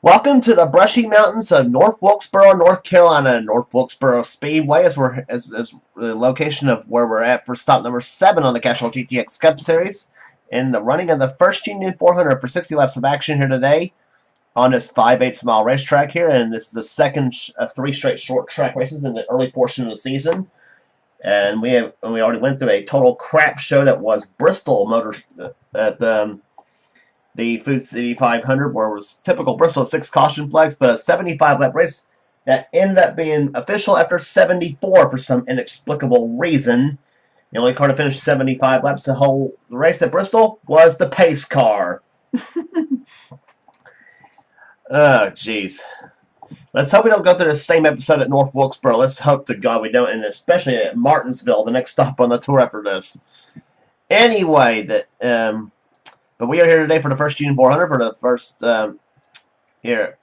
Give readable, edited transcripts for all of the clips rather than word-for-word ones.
Welcome to the brushy mountains of North Wilkesboro, North Carolina. North Wilkesboro Speedway is the location of where we're at for stop number 7 on the Castrol GTX Cup Series. In the running of the first Union 400 for 60 laps of action here today on this 5/8 mile racetrack here, and this is the second of 3 straight short track races in the early portion of the season. And we already went through a total crap show that was Bristol Motors at the Food City 500, where it was typical Bristol 6 caution flags, but a 75 lap race that ended up being official after 74 for some inexplicable reason. The only car to finish 75 laps the whole race at Bristol was the pace car. Oh, jeez. Let's hope we don't go through the same episode at North Wilkesboro. Let's hope to God we don't, and especially at Martinsville, the next stop on the tour after this. Anyway, but we are here today for the first Union 400 for the first here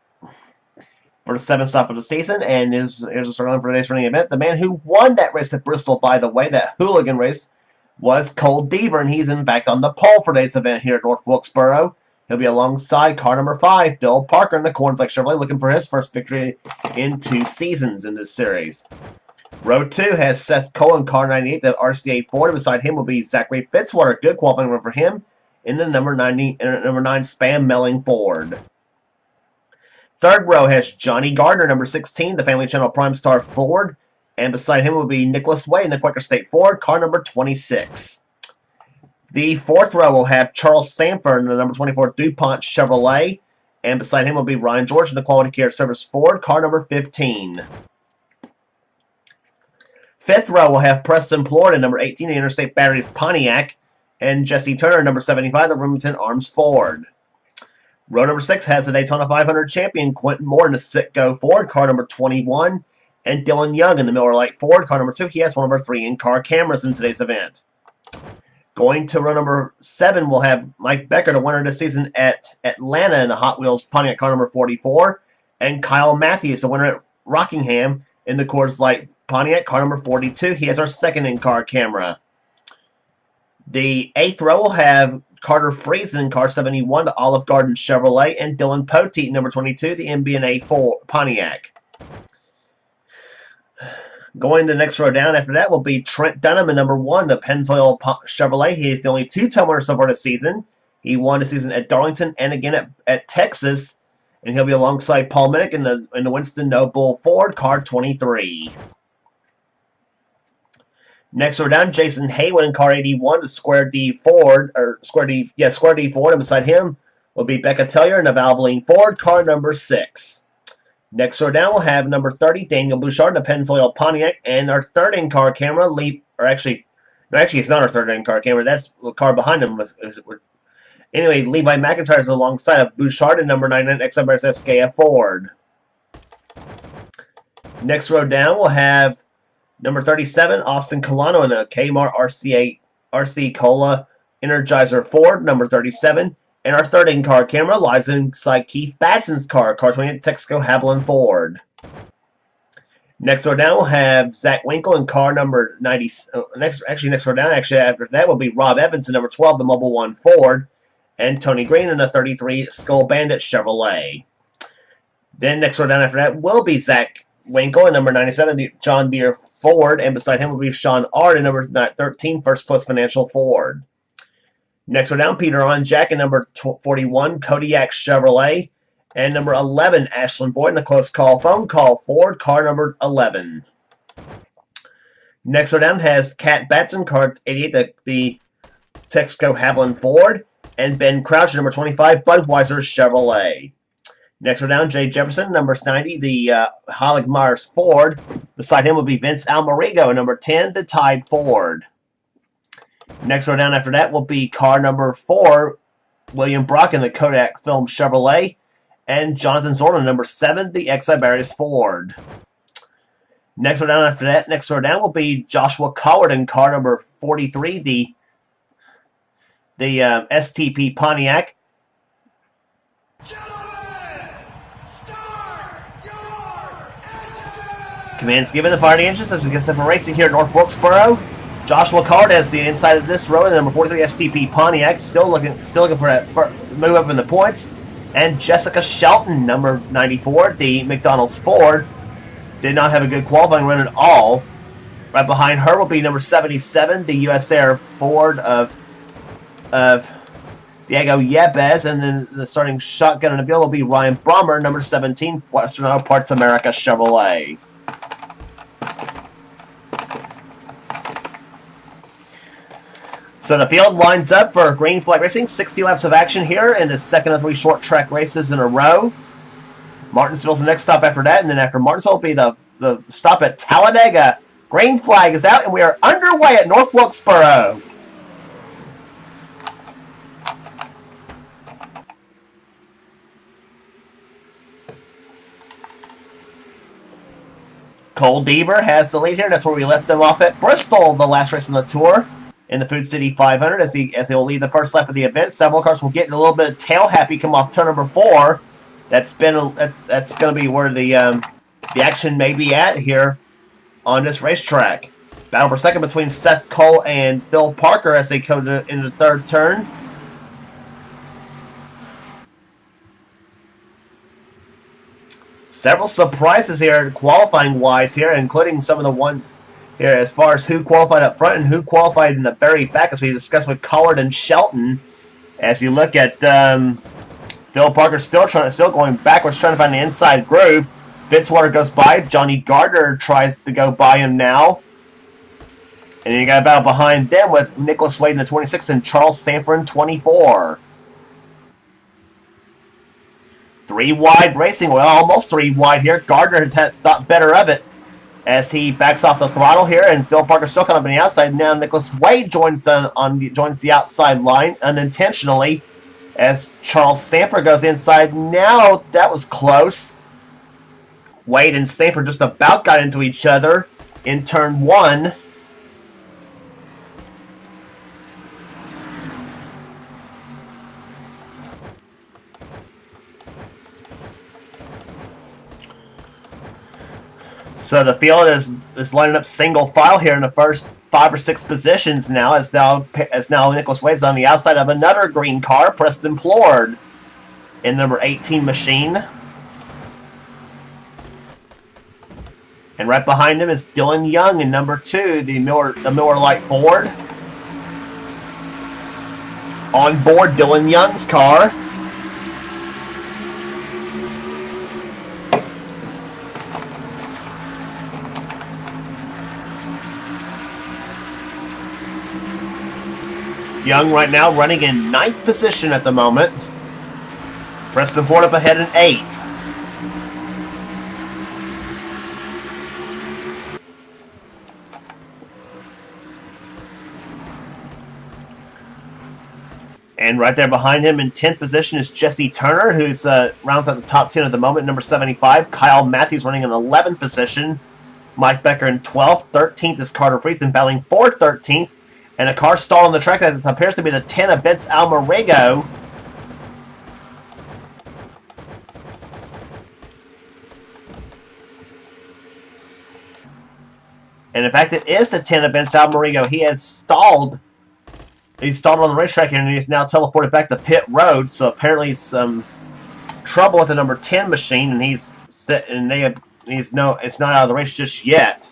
for the 7th stop of the season, and here's a storyline for today's running event. The man who won that race at Bristol, by the way, that hooligan race, was Cole Deaver, and he's in fact on the pole for today's event here at North Wilkesboro. He'll be alongside car number 5, Phil Parker, in the Cornflake Chevrolet, looking for his first victory in 2 seasons in this series. Row 2 has Seth Cole in car 98, the RCA Ford. Beside him will be Zachary Fitzwater, good qualifying run for him, in the number 9 Spam Melling Ford. Third row has Johnny Gardner, number 16, the Family Channel Prime Star Ford, and beside him will be Nicholas Way in the Quaker State Ford, car number 26. The fourth row will have Charles Sanford in the number 24 DuPont Chevrolet, and beside him will be Ryan George in the Quality Care Service Ford, car number 15. Fifth row will have Preston Plord in number 18, the Interstate Batteries Pontiac, and Jesse Turner, number 75, the Remington Arms Ford. Row number 6 has the Daytona 500 champion Quentin Moore in the Citgo Ford, car number 21, and Dylan Young in the Miller Lite Ford, car number 2. He has one of our 3 in-car cameras in today's event. Going to row number 7, we'll have Mike Becker, the winner this season at Atlanta in the Hot Wheels Pontiac car number 44, and Kyle Matthews, the winner at Rockingham in the Coors Light Pontiac car number 42. He has our 2nd in-car camera. The 8th row will have Carter Friesen, car 71, the Olive Garden Chevrolet, and Dylan Poteet, number 22, the MB&A Pontiac. Going to the next row down after that will be Trent Dunham in number 1, the Pennzoil Chevrolet. He is the only 2-time winner so far this season. He won the season at Darlington and again at Texas, and he'll be alongside Paul Minnick in the Winston Noble Ford, car 23. Next row down, Jason Haywood in car 81, the Square D Ford, and beside him will be Becca Tellier in the Valvoline Ford, car number 6. Next row down, we'll have number 30, Daniel Bouchard in the Pennzoil Pontiac, and our 3rd in-car camera, actually, it's not our 3rd in-car camera, that's the car behind him. Anyway, Levi McIntyre is alongside of Bouchard in number 99, XMRS SKF Ford. Next row down, we'll have number 37, Austin Colano in a Kmart RC Cola Energizer Ford, number 37. And our 3rd in-car camera lies inside Keith Batson's car 28, Texaco Haviland Ford. Next row down, we'll have Zach Winkle in car number 90. Next row down, after that, will be Rob Evans in number 12, the Mobile One Ford. And Tony Green in the 33, Skull Bandit Chevrolet. Then next row down after that will be Zach Winkle in number 97, the John Deere Ford, and beside him will be Sean Ard in number 13, First Plus Financial Ford. Next row down, Peter Onjack in number 41, Kodiak Chevrolet, and number 11, Ashlyn Boyd in a close call phone call Ford, car number 11. Next row down has Kat Batson, car 88, the Texaco Haviland Ford, and Ben Crouch, number 25, Budweiser Chevrolet. Next row down, Jay Jefferson, number 90, the Heilig Myers Ford. Beside him will be Vince Almarigo, number 10, the Tide Ford. Next row down after that will be car number 4, William Brock in the Kodak Film Chevrolet, and Jonathan Zorman, number 7, the XI Barriers Ford. Next row down after that, will be Joshua Coward in car number 43, the STP Pontiac. Commands given the firing engines as we get set for racing here at North Wilkesboro. Joshua Card has the inside of this row, the number 43 STP Pontiac, still looking for that move up in the points. And Jessica Shelton, number 94, the McDonald's Ford, did not have a good qualifying run at all. Right behind her will be number 77, the US Air Ford of Diego Yepes, and then the starting shotgun in the field will be Ryan Brommer, number 17, Western Auto Parts America Chevrolet. So the field lines up for green flag racing. 60 laps of action here in the second of 3 short track races in a row. Martinsville's the next stop after that, and then after Martinsville will be the stop at Talladega. Green flag is out, and we are underway at North Wilkesboro. Cole Deaver has the lead here. That's where we left them off at Bristol, the last race on the tour, in the Food City 500, as they will lead the first lap of the event. Several cars will get a little bit of tail happy come off turn number 4. That's going to be where the action may be at here on this racetrack. Battle for second between Seth Cole and Phil Parker as they come in the third turn. Several surprises here qualifying-wise here, including some of the ones here as far as who qualified up front and who qualified in the very back, as we discussed with Collard and Shelton. As you look at Phil Parker still going backwards, trying to find the inside groove. Fitzwater goes by. Johnny Gardner tries to go by him now. And then you got a battle behind them with Nicholas Wade in the 26 and Charles Sanford in 24. 3 wide racing. Well, almost 3 wide here. Gardner had thought better of it as he backs off the throttle here, and Phil Parker still kind of on the outside. Now Nicholas Wade joins the outside line unintentionally as Charles Sanford goes inside. Now that was close. Wade and Sanford just about got into each other in turn 1. So the field is lining up single file here in the first 5 or 6 positions now, as now Nicholas Wade's on the outside of another green car, Preston Plord, in number 18 machine. And right behind him is Dylan Young in number 2, the Miller Lite Ford. On board Dylan Young's car. Young right now running in 9th position at the moment. Preston Ford up ahead in 8th. And right there behind him in 10th position is Jesse Turner, who's rounds out the top 10 at the moment, number 75. Kyle Matthews running in 11th position. Mike Becker in 12th. 13th is Carter Friesen battling for 13th. And a car stalled on the track that appears to be the 10 of Vince Almarigo. And in fact, it is the 10 of Vince Almarigo. He has stalled. He's stalled on the racetrack here, and he's now teleported back to pit road. So apparently some trouble with the number 10 machine, and it's not out of the race just yet.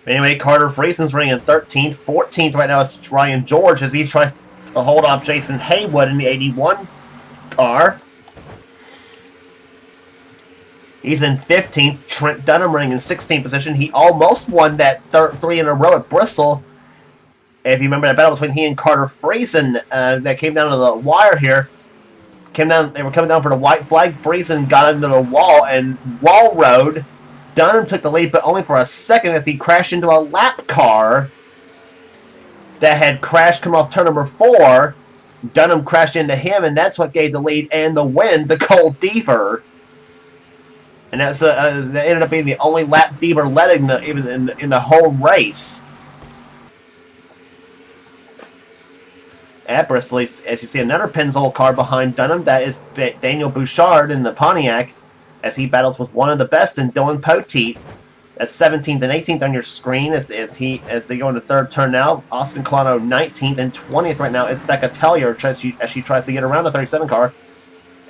Anyway, Carter Friesen's running in 13th. 14th right now is Ryan George as he tries to hold off Jason Haywood in the 81 car. He's in 15th. Trent Dunham running in 16th position. He almost won that 3 in a row at Bristol. If you remember that battle between he and Carter Friesen that came down to the wire here. They were coming down for the white flag. Friesen got into the wall and wall rode. Dunham took the lead, but only for a second as he crashed into a lap car that had crashed come off turn number 4. Dunham crashed into him, and that's what gave the lead and the win to Cole Deaver. And that ended up being the only lap Deaver led in the whole race. At Bristol, as you see, another Pennzoil car behind Dunham. That is Daniel Bouchard in the Pontiac. as he battles with one of the best in Dylan Poteet. That's 17th and 18th on your screen as they go into third turn now. Austin Colano 19th and 20th right now is Becca Tellier as she tries to get around the 37 car.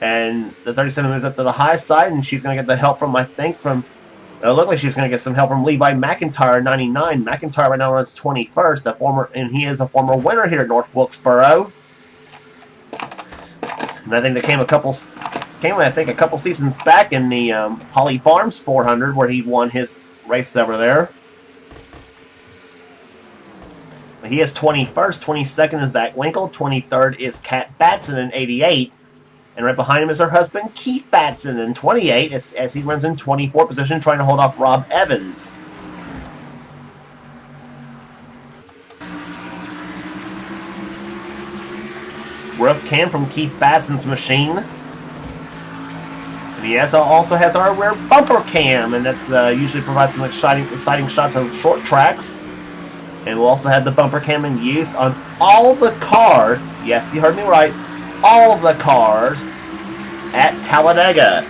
And the 37 moves up to the high side, and she's going to get the help from, I think, look like she's going to get some help from Levi McIntyre, 99. McIntyre right now runs 21st, and he is a former winner here at North Wilkesboro. And I think they came a couple seasons back in the Holly Farms 400 where he won his race over there. He is 21st, 22nd is Zach Winkle, 23rd is Kat Batson in 88. And right behind him is her husband, Keith Batson, in 28, as he runs in 24th position, trying to hold off Rob Evans. Roof cam from Keith Batson's machine. And he also has our rear bumper cam, and that's usually provides some exciting shots of short tracks. And we'll also have the bumper cam in use on all the cars. Yes, you heard me right. All of the cars at Talladega.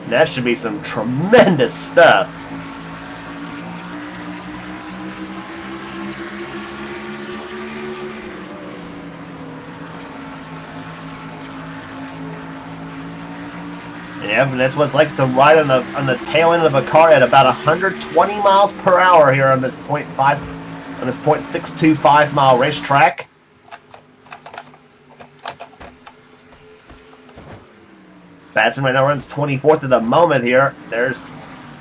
And that should be some tremendous stuff. Yeah, and that's what it's like to ride on the tail end of a car at about 120 miles per hour here on this .625 mile racetrack. Batson right now runs 24th at the moment here. There's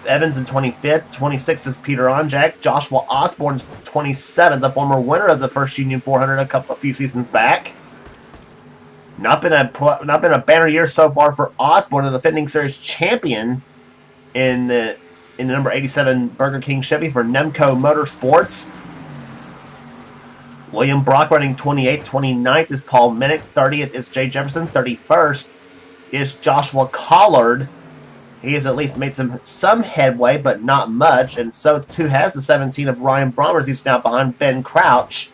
Evans in 25th. 26th is Peter Onjak. Joshua Osborne's 27th, the former winner of the first Union 400 a few seasons back. Not been a banner year so far for Osborne, the defending series champion in the number 87 Burger King Chevy for Nemco Motorsports. William Brock running 28th. 29th is Paul Minnick. 30th is Jay Jefferson. 31st is Joshua Collard. He has at least made some headway, but not much, and so too has the 17 of Ryan Bromers. He's now behind Ben Crouch.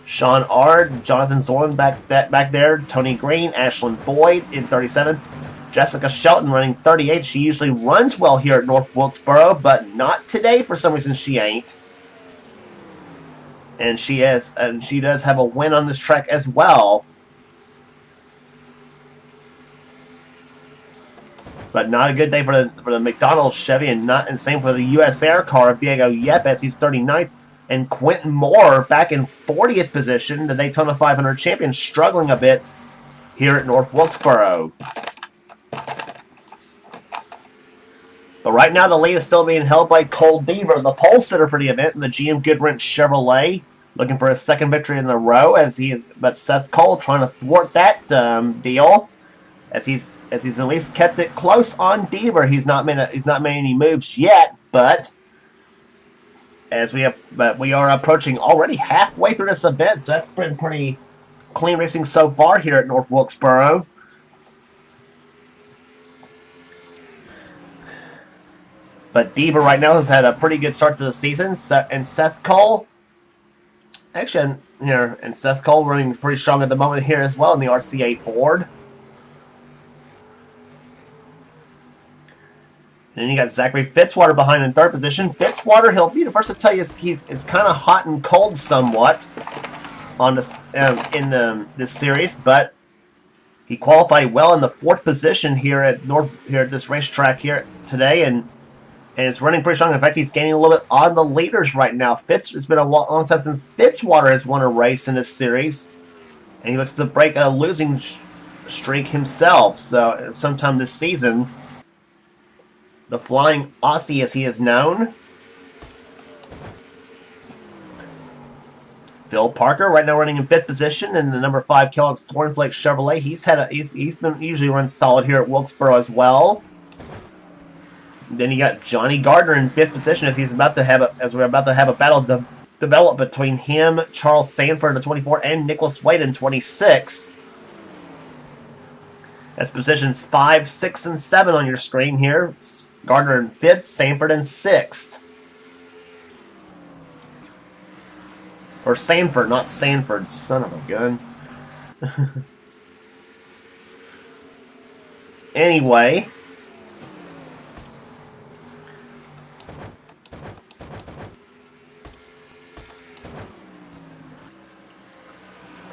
Sean Ard, Jonathan Zorlin back there, Tony Green, Ashlyn Boyd in 37th. Jessica Shelton running 38th. She usually runs well here at North Wilkesboro, but not today for some reason she ain't. And she does have a win on this track as well. But not a good day for the McDonald's Chevy, and same for the US Air car of Diego Yepes. He's 39th. And Quentin Moore back in 40th position, the Daytona 500 champion, struggling a bit here at North Wilkesboro. But right now the lead is still being held by Cole Deaver, the pole sitter for the event in the GM Goodwrench Chevrolet, looking for his second victory in a row. But Seth Cole trying to thwart that deal, as he's at least kept it close on Deaver. He's not made any moves yet, but we are approaching already halfway through this event, so that's been pretty clean racing so far here at North Wilkesboro. But Deaver right now has had a pretty good start to the season, and Seth Cole, Seth Cole running pretty strong at the moment here as well in the RCA Ford. And then you got Zachary Fitzwater behind in third position. Fitzwater, he'll be the first to tell you, it's kind of hot and cold somewhat on this this series, but he qualified well in the fourth position here at this racetrack here today, and it's running pretty strong. In fact, he's gaining a little bit on the leaders right now. It's been a long time since Fitzwater has won a race in this series, and he looks to break a losing streak himself. So sometime this season. The Flying Aussie, as he is known. Phil Parker, right now running in fifth position in the number 5 Kellogg's Cornflake Chevrolet. He's been usually runs solid here at Wilkesboro as well. Then you got Johnny Gardner in fifth position as we're about to have a battle develop between him, Charles Sanford in 24, and Nicholas Wade in 26. That's positions 5, 6, and 7 on your screen here. Gardner in 5th, Sanford in 6th. Or Sanford, not Sanford. Son of a gun. Anyway,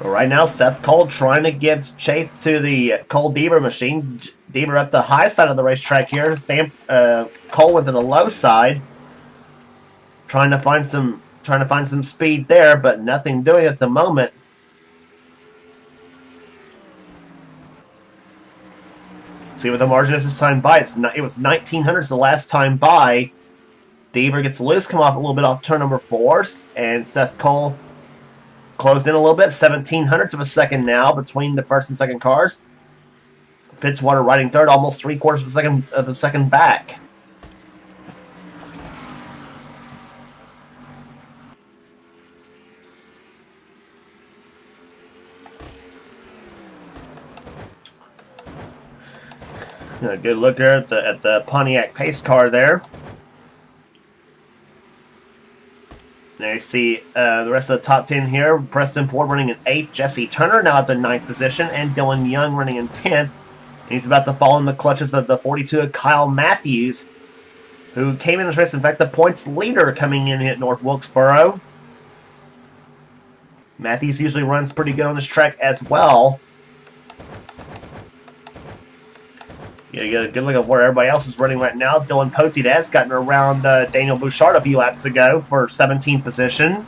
right now Seth Cole trying to give chase to the Cole Deaver machine. Deaver up the high side of the racetrack here. Cole went to the low side, trying to find some speed there, but nothing doing at the moment. See what the margin is this time by. It was 1900s the last time by. Deaver gets loose, come off a little bit off turn number 4, and Seth Cole closed in a little bit. 1700ths of a second now between the first and second cars. Fitzwater riding third, almost 3/4 of a second back. A good look there at the Pontiac pace car there. There you see the rest of the top 10 here. Preston Ford running in 8th. Jesse Turner now at the 9th position. And Dylan Young running in 10th. And he's about to fall in the clutches of the 42 of Kyle Matthews, who came in this race. In fact, the points leader coming in at North Wilkesboro. Matthews usually runs pretty good on this track as well. You get a good look at where everybody else is running right now. Dylan Poteet has gotten around Daniel Bouchard a few laps ago for 17th position.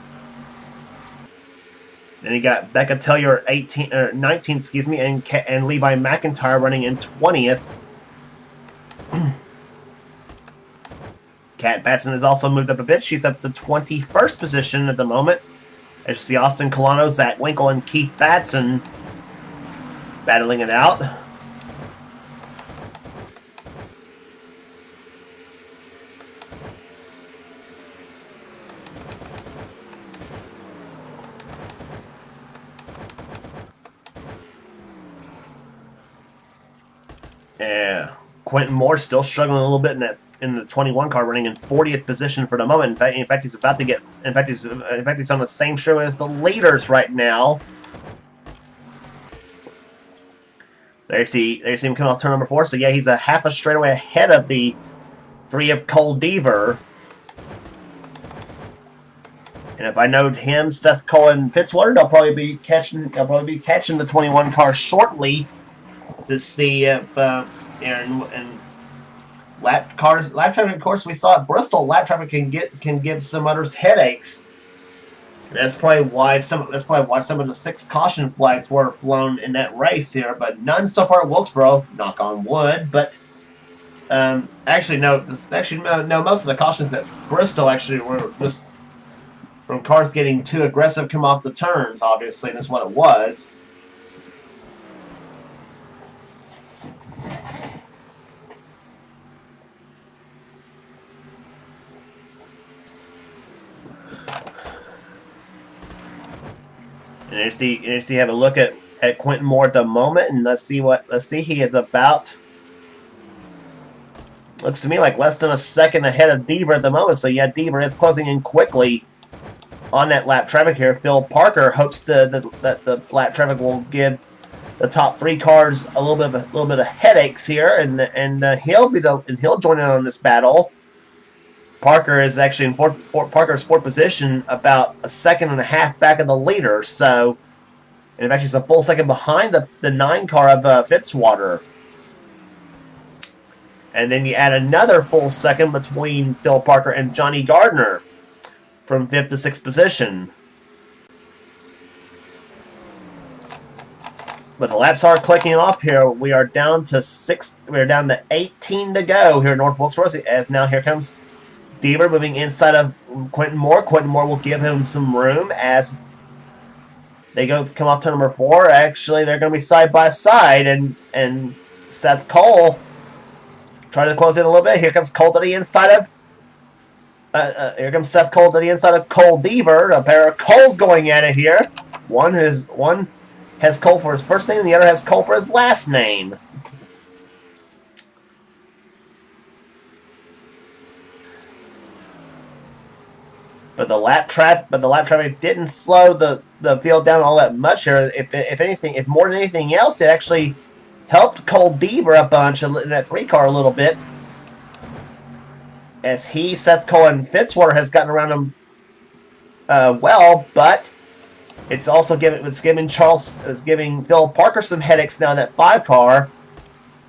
Then you got Becca Tellier 19th, excuse me, and Levi McIntyre running in 20th. Kat Batson has also moved up a bit. She's up to 21st position at the moment. As you see Austin Colano, Zach Winkle, and Keith Batson battling it out. Yeah, Quentin Moore still struggling a little bit in the 21 car, running in 40th position for the moment. In fact, he's about to get. In fact, he's on the same show as the leaders right now. There you see him coming off turn number 4. So yeah, he's a half a straightaway ahead of the 3 of Cole Deaver. And if I know him, Seth Cole, and Fitzwater, they'll probably be catching the 21 car shortly to see if and lap traffic. Of course, we saw at Bristol, lap traffic can give some others headaches. And that's probably why some of the 6 caution flags were flown in that race here, but none so far at Wilkesboro. Knock on wood. But actually, no. Most of the cautions at Bristol actually were just from cars getting too aggressive, come off the turns. Obviously, that's what it was. And you see have a look at Quentin Moore at the moment, and let's see he is about. Looks to me like less than a second ahead of Deaver at the moment. So yeah, Deaver is closing in quickly on that lap traffic here. Phil Parker hopes that the lap traffic will give the top 3 cars a little bit of headaches here, and he'll join in on this battle. Parker is actually in Parker's 4th position, about a second and a half back of the leader. So, and in fact, he's a full second behind the 9 car of Fitzwater. And then you add another full second between Phil Parker and Johnny Gardner from 5th to 6th position. But the laps are clicking off here. We are down to 18 to go here at North Wilkesboro. As now here comes Deaver moving inside of Quentin Moore. Quentin Moore will give him some room as they come off turn number 4. Actually, they're going to be side by side, and Seth Cole trying to close in a little bit. Here comes Cole to the inside of. Here comes Seth Cole to the inside of Cole Deaver. A pair of Coles going at it here. One has Cole for his first name, and the other has Cole for his last name. But the lap traffic didn't slow the field down all that much here. If more than anything else, it actually helped Cole Deaver a bunch in that 3 car a little bit. As Seth Cole, and Fitzwater has gotten around him well, but it's also giving Phil Parker some headaches now in that 5 car,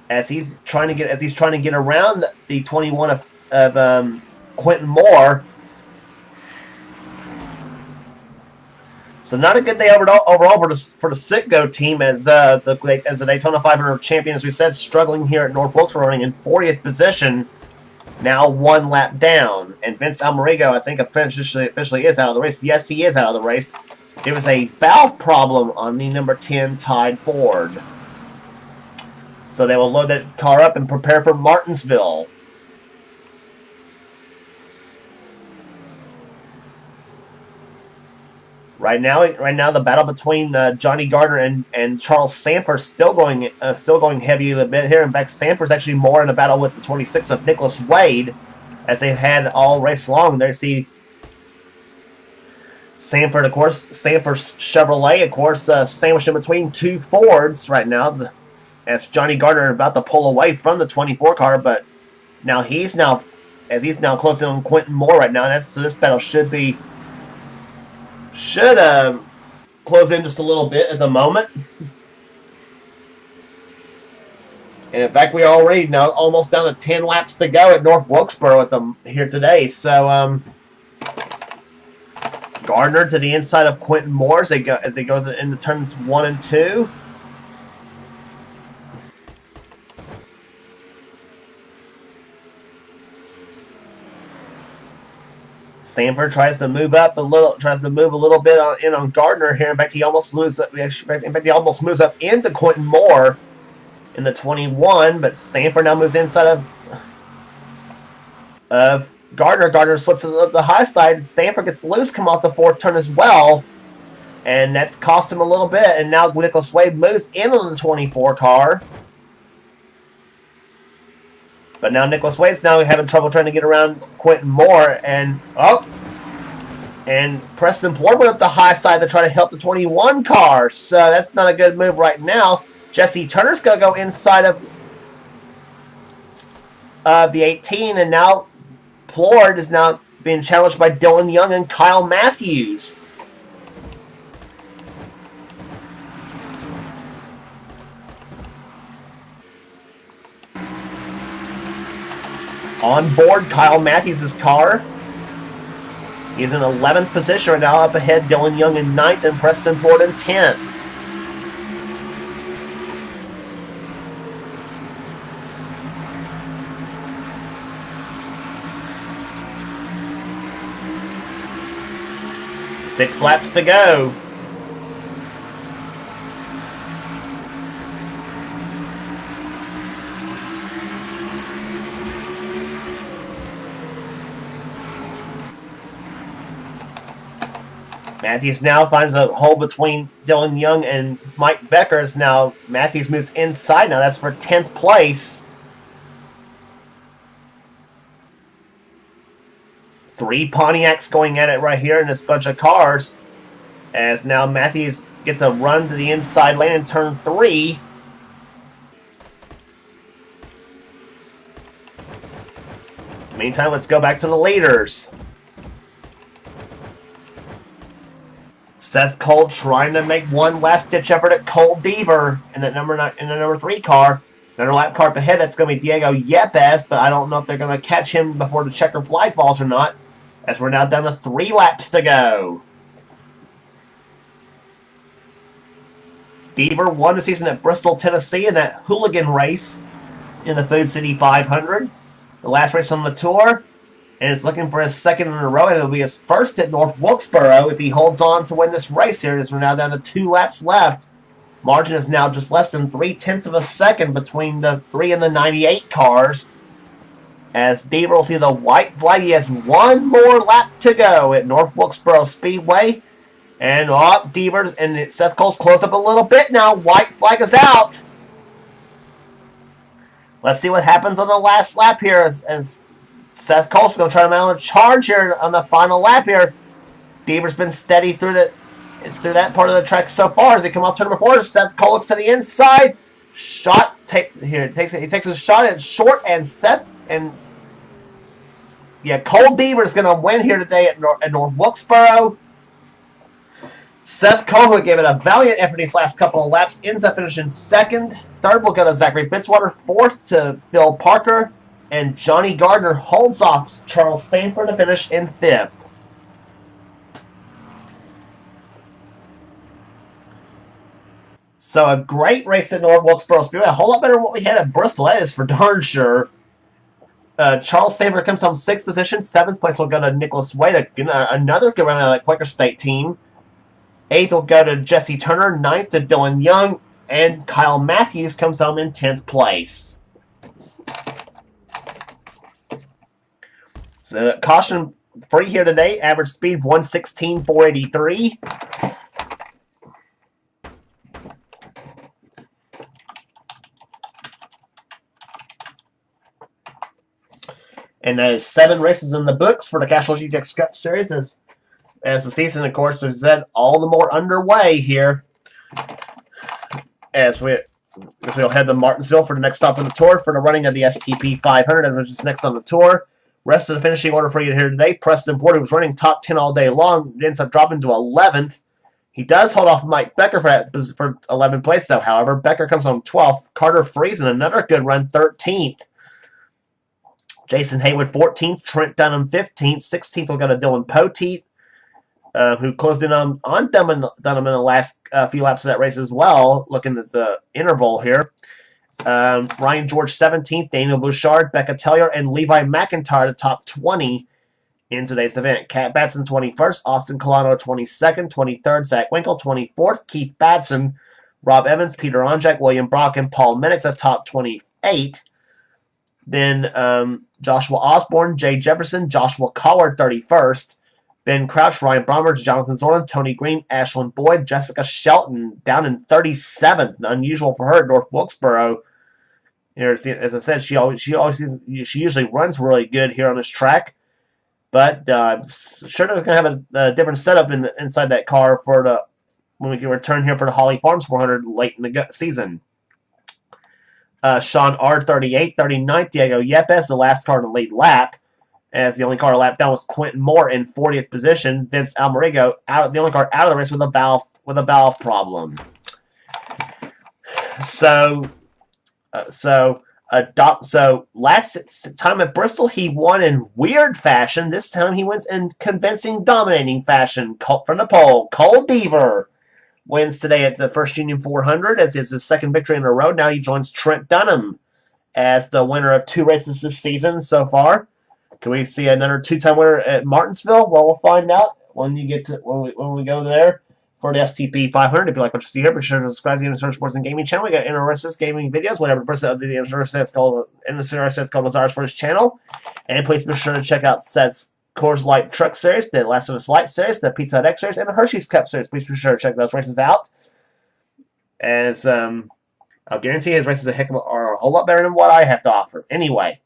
as he's trying to get around the 21 of Quentin Moore. So not a good day overall for the Citgo team, as the Daytona 500 champion, as we said, struggling here at North Wilkesboro, running in 40th position, now 1 lap down. And Vince Almarigo, I think, officially is out of the race. Yes, he is out of the race. There was a valve problem on the number 10 Tide Ford. So they will load that car up and prepare for Martinsville. Right now, the battle between Johnny Gardner and Charles Sanford still going heavy a bit here. In fact, Sanford's actually more in a battle with the 26 of Nicholas Wade, as they've had all race long. There, see Sanford, of course, Sanford's Chevrolet, of course, sandwiched in between 2 Fords right now. As Johnny Gardner about to pull away from the 24 car, but now he's closing on Quentin Moore right now. And so this battle should close in just a little bit at the moment. And in fact, we are already now almost down to 10 laps to go at North Wilkesboro with them here today. So Gardner to the inside of Quentin Moore as they go into turns 1 and 2. Sanford tries to move a little bit on Gardner here. In fact, he almost moves up into Quentin Moore in the 21, but Sanford now moves inside of Gardner. Gardner slips to the high side. Sanford gets loose, come off the 4th turn as well, and that's cost him a little bit. And now Nicholas Wade moves in on the 24 car. But now Nicholas Wade's now having trouble trying to get around Quentin Moore, and Preston Plord went up the high side to try to help the 21 car. So that's not a good move right now. Jesse Turner's going to go inside of the 18, and now Plord is now being challenged by Dylan Young and Kyle Matthews. On board Kyle Matthews' car. He's in 11th position right now, up ahead Dylan Young in 9th and Preston Plord in 10th. Six laps to go. Matthews now finds a hole between Dylan Young and Mike Becker. As now Matthews moves inside. Now that's for 10th place. 3 Pontiacs going at it right here in this bunch of cars. As now Matthews gets a run to the inside lane in turn 3. Meantime, let's go back to the leaders. Seth Cole trying to make one last-ditch effort at Cole Deaver in the number 3 car. Another lap car up ahead, that's going to be Diego Yepes, but I don't know if they're going to catch him before the checker flag falls or not, as we're now down to 3 laps to go. Deaver won the season at Bristol, Tennessee in that hooligan race in the Food City 500. The last race on the tour. And is looking for his 2nd in a row, and it'll be his 1st at North Wilkesboro if he holds on to win this race here, as we're now down to 2 laps left. Margin is now just less than 0.3 of a second between the 3 and the 98 cars. As Deaver will see the white flag. He has 1 more lap to go at North Wilkesboro Speedway. And Deaver and Seth Cole's closed up a little bit now. White flag is out. Let's see what happens on the last lap here as Seth Cole's going to try to mount a charge here on the final lap here. Deaver's been steady through that part of the track so far as they come off turn number 4. Seth Cole looks to the inside. shot. He takes a shot at Short and Seth, and yeah, Cole Deaver is going to win here today at North Wilkesboro. Seth Cole, who gave it a valiant effort these last couple of laps, ends up finishing second. Third will go to Zachary Fitzwater. Fourth to Phil Parker. And Johnny Gardner holds off Charles Sanford to finish in fifth. So a great race at North Wilkesboro Speedway. A whole lot better than what we had at Bristol. That is for darn sure. Charles Sanford comes home 6th position. 7th place will go to Nicholas Wade. Another good run out of the Quaker State team. 8th will go to Jesse Turner. 9th to Dylan Young. And Kyle Matthews comes home in 10th place. So caution free here today. Average speed 116,483. And 7 races in the books for the Castrol GTX Cup Series as the season, of course, is all the more underway here. As we'll head to Martinsville for the next stop on the tour for the running of the STP 500, which is next on the tour. Rest of the finishing order for you here today. Preston Porter, who was running top 10 all day long, ends up dropping to 11th. He does hold off Mike Becker for 11th place, though. However, Becker comes on 12th. Carter Friesen, another good run, 13th. Jason Haywood, 14th. Trent Dunham, 15th. 16th will go to Dylan Poteet, who closed in on Dunham in the last few laps of that race as well, looking at the interval here. Ryan George, 17th. Daniel Bouchard, Becca Tellier, and Levi McIntyre to top 20 in today's event. Cat Batson, 21st. Austin Colano, 22nd. 23rd. Zach Winkle, 24th. Keith Batson, Rob Evans, Peter Onjak, William Brock, and Paul Minnick to top 28. Then Joshua Osborne, Jay Jefferson, Joshua Collard, 31st. Ben Crouch, Ryan Bromers, Jonathan Zorn, Tony Green, Ashlyn Boyd, Jessica Shelton down in 37th. Unusual for her at North Wilkesboro. As I said, she usually runs really good here on this track, but sure there's going to have a different setup inside that car when we can return here for the Holly Farms 400 late in the season. Sean R. 38th, 39th. Diego Yepes, the last car in the late lap, as the only car lap down was Quentin Moore in 40th position. Vince Almarigo, the only car out of the race with a valve problem. So last time at Bristol, he won in weird fashion. This time he wins in convincing, dominating fashion. From the pole, Cole Deaver wins today at the First Union 400 as it's his second victory in a row. Now he joins Trent Dunham as the winner of 2 races this season so far. Can we see another 2-time winner at Martinsville? Well, we'll find out when we go there for the STP 500. If you like what you see here, be sure to subscribe to the NNSCRA Sports and Gaming channel. We got NNSCRA gaming videos, whatever the person of the NNSCRA sets called desires for his channel. And please be sure to check out Seth's Coors Light Truck Series, the Last of Us Light Series, the Pizza Hut X Series, and the Hershey's Cup Series. Please be sure to check those races out. As I'll guarantee his races are a whole lot better than what I have to offer. Anyway,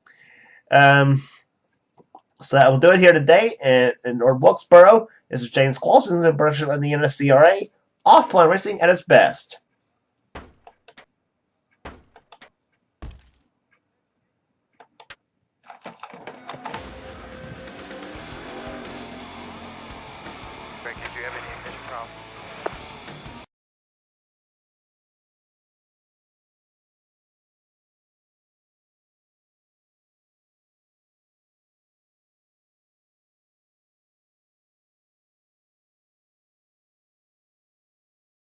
so that will do it here today in North Wilkesboro. This is James Qualson, the version of the NNSCRA, offline racing at its best. Greg, did you have any ignition problems?